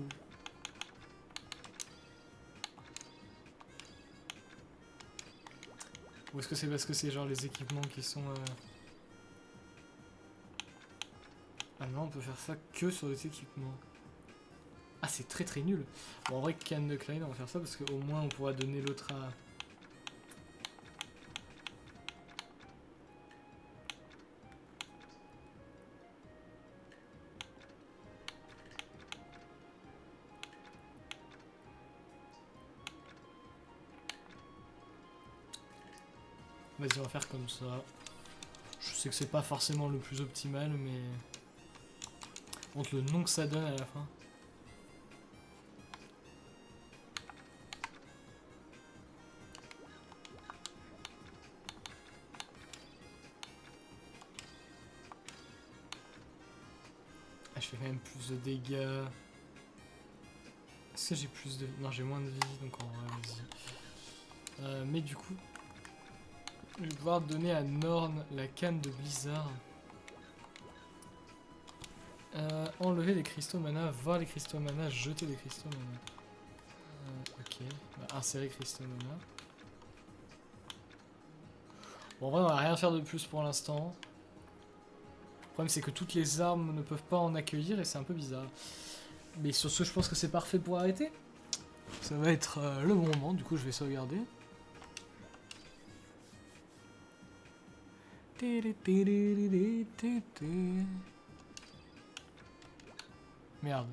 Ou est-ce que c'est parce que c'est genre les équipements qui sont... Ah non, on peut faire ça que sur les équipements. Ah c'est très très nul. Bon en vrai Canne de Klein on va faire ça parce qu'au moins on pourra donner l'autre à... Vas-y, on va faire comme ça. Je sais que c'est pas forcément le plus optimal, mais... Montre le nom que ça donne à la fin. Ah, je fais quand même plus de dégâts. Est-ce que j'ai plus de... Non, j'ai moins de vie, donc en vrai, vas-y. Mais du coup, je vais pouvoir donner à Norn la canne de Blizzard. Enlever des cristaux mana, voir les cristaux mana, jeter des cristaux mana. Ok, bah, insérer cristaux mana. Bon, en vrai, on va rien faire de plus pour l'instant. Le problème, c'est que toutes les armes ne peuvent pas en accueillir et c'est un peu bizarre. Mais sur ce, je pense que c'est parfait pour arrêter. Ça va être le bon moment, du coup, je vais sauvegarder. Merde.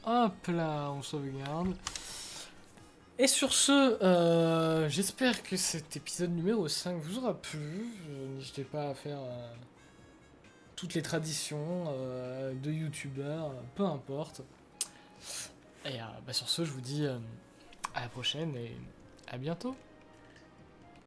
Hop là, on sauvegarde. Et sur ce, j'espère que cet épisode numéro 5 vous aura plu. N'hésitez pas à faire toutes les traditions de youtubeurs, peu importe. Et bah sur ce, je vous dis à la prochaine et à bientôt.